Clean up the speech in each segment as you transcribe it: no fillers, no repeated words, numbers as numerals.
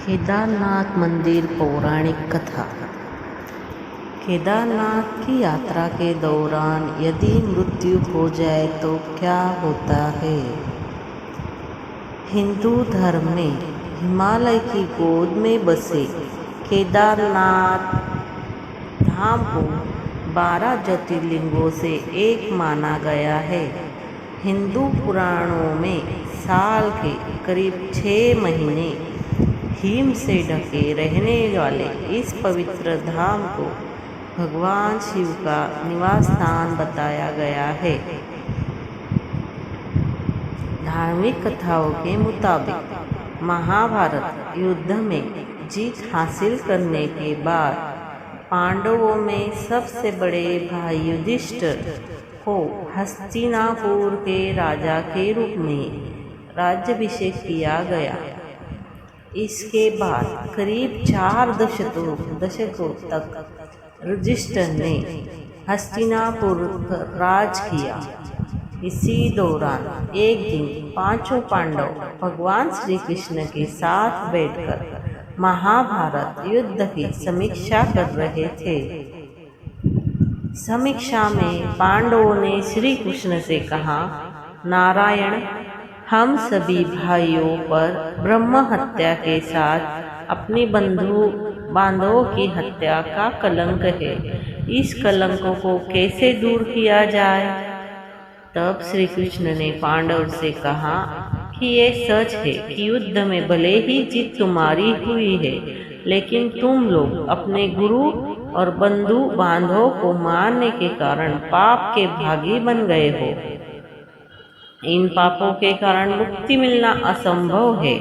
केदारनाथ मंदिर पौराणिक कथा। केदारनाथ की यात्रा के दौरान यदि मृत्यु हो जाए तो क्या होता है। हिंदू धर्म में हिमालय की गोद में बसे केदारनाथ धाम को 12 ज्योतिर्लिंगों से एक माना गया है। हिंदू पुराणों में साल के करीब 6 महीने हिम से ढके रहने वाले इस पवित्र धाम को भगवान शिव का निवास स्थान बताया गया है। धार्मिक कथाओं के मुताबिक महाभारत युद्ध में जीत हासिल करने के बाद पांडवों में सबसे बड़े भाई युधिष्ठिर को हस्तिनापुर के राजा के रूप में राज्याभिषेक किया गया। इसके बाद करीब 4 दशकों तक युधिष्ठिर ने हस्तिनापुर पर राज किया। इसी दौरान एक दिन पांचों पांडव भगवान श्री कृष्ण के साथ बैठकर महाभारत युद्ध की समीक्षा कर रहे थे। समीक्षा में पांडवों ने श्री कृष्ण से कहा, नारायण, हम सभी भाइयों पर ब्रह्म हत्या के साथ अपनी बांधवों की हत्या का कलंक है। इस कलंक को कैसे दूर किया जाए। तब श्री कृष्ण ने पांडव से कहा कि ये सच है कि युद्ध में भले ही जीत तुम्हारी हुई है, लेकिन तुम लोग अपने गुरु और बंधु बांधवों को मारने के कारण पाप के भागी बन गए हो। इन पापों के कारण मुक्ति मिलना असंभव है।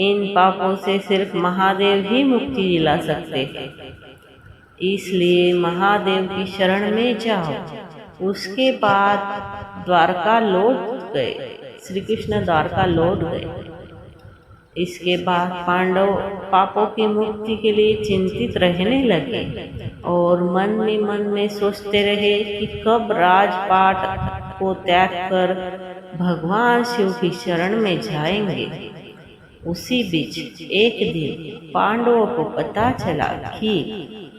इन पापों से सिर्फ महादेव ही मुक्ति दिला सकते हैं। इसलिए महादेव की शरण में जाओ। उसके बाद द्वारका लौट गए। श्री कृष्ण द्वारका लौट गए। इसके बाद पांडव पापों की मुक्ति के लिए चिंतित रहने लगे और मन में सोचते रहे कि कब राजपाट को त्याग कर भगवान शिव की शरण में जाएंगे। उसी बीच एक दिन पांडवों को पता चला कि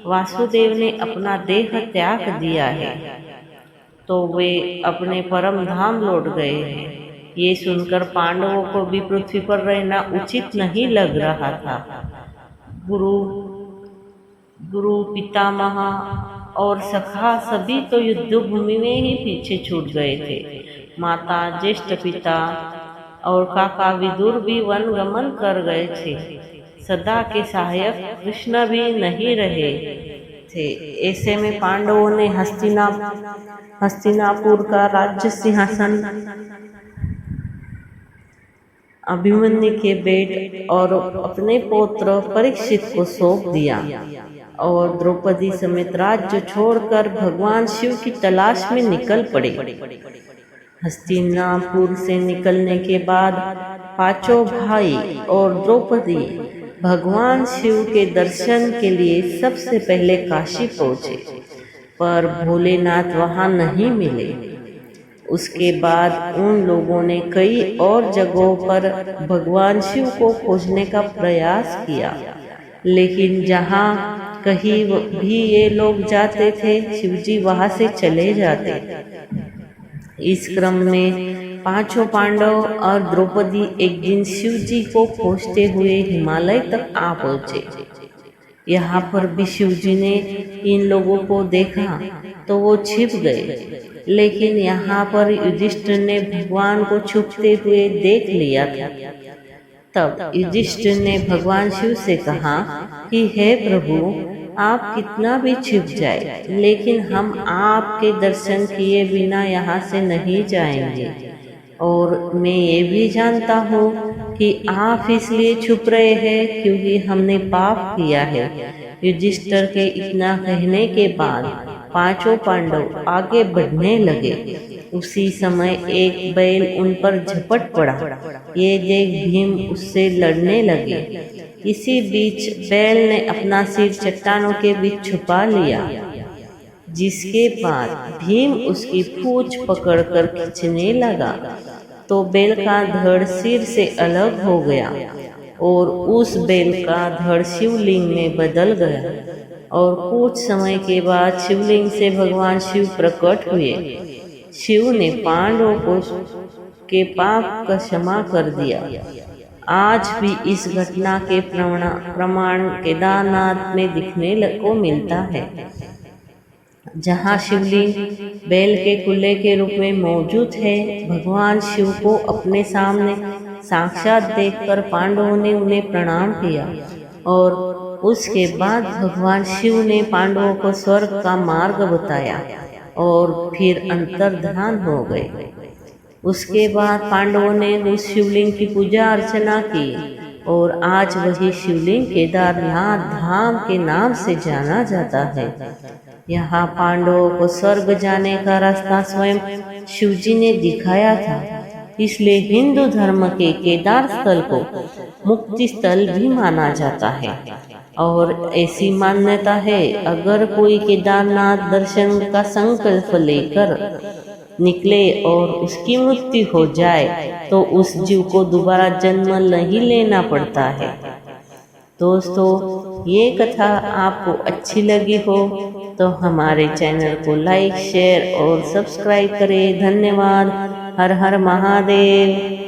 वासुदेव ने अपना देह त्याग दिया है, तो वे अपने परम धाम लौट गए हैं। ये सुनकर पांडवों को भी पृथ्वी पर रहना उचित नहीं लग रहा था। गुरु पितामह और सखा सभी तो युद्ध भूमि में ही पीछे छूट गए थे। माता, ज्येष्ठ पिता और काका विदुर भी वन गमन कर गए थे। सदा के सहायक कृष्ण भी नहीं रहे थे। ऐसे में पांडवों ने हस्तिनापुर का राज्य सिंहासन अभिमन्यु के बेटे और अपने पौत्र परीक्षित को सौंप दिया और द्रौपदी समेत राज्य छोड़कर भगवान शिव की तलाश में निकल पड़े। हस्तिनापुर से निकलने के बाद पांचों भाई और द्रौपदी भगवान शिव के दर्शन के लिए सबसे पहले काशी पहुंचे, पर भोलेनाथ वहां नहीं मिले। उसके बाद उन लोगों ने कई और जगहों पर भगवान शिव को खोजने का प्रयास किया, लेकिन जहां कहीं भी ये लोग जाते थे, शिवजी वहां से चले जाते। इस क्रम में पांचों पांडव और द्रौपदी एक दिन शिवजी को खोजते हुए हिमालय तक आ पहुंचे। यहाँ पर भी शिवजी ने इन लोगों को देखा तो वो छिप गए, लेकिन यहाँ पर युधिष्ठिर ने भगवान को छुपते हुए देख लिया था। तब युधिष्ठिर ने भगवान शिव से कहा कि हे प्रभु, आप कितना भी छिप जाए, लेकिन हम आपके दर्शन किए बिना यहाँ से नहीं जाएंगे। और मैं ये भी जानता हूँ कि आप इसलिए छुप रहे हैं क्योंकि हमने पाप किया है। युधिष्ठिर के इतना कहने के बाद पांचों पांडव आगे बढ़ने लगे। उसी समय एक बैल उन पर झपट पड़ा। ये देख भीम उससे लड़ने लगे। इसी बीच बैल ने अपना सिर चट्टानों के बीच छुपा लिया, जिसके बाद भीम उसकी पूंछ पकड़कर खींचने लगा तो बैल का धड़ सिर से अलग हो गया। और उस बैल का धड़ शिवलिंग में बदल गया और कुछ समय के बाद शिवलिंग से भगवान शिव प्रकट हुए। शिव ने पांडवों को के पाप का क्षमा कर दिया। आज भी इस घटना के प्रमाण केदारनाथ में दिखने को मिलता है, जहाँ शिवलिंग बैल के कुल्ले के रूप में मौजूद है। भगवान शिव को अपने सामने साक्षात देखकर पांडवों ने उन्हें प्रणाम किया और उसके बाद भगवान शिव ने पांडवों को स्वर्ग का मार्ग बताया और फिर अंतर्धान हो गए। उसके बाद पांडवों ने उस शिवलिंग की पूजा अर्चना की और आज वही शिवलिंग केदारनाथ धाम के नाम से जाना जाता है। यहाँ पांडवों को स्वर्ग जाने का रास्ता स्वयं शिवजी ने दिखाया था, इसलिए हिंदू धर्म के केदार स्थल को मुक्ति स्थल भी माना जाता है। और ऐसी मान्यता है, अगर कोई केदारनाथ दर्शन का संकल्प लेकर निकले और उसकी मृत्यु हो जाए तो उस जीव को दोबारा जन्म नहीं लेना पड़ता है। दोस्तों, ये कथा आपको अच्छी लगी हो तो हमारे चैनल को लाइक, शेयर और सब्सक्राइब करें। धन्यवाद। हर हर महादेव।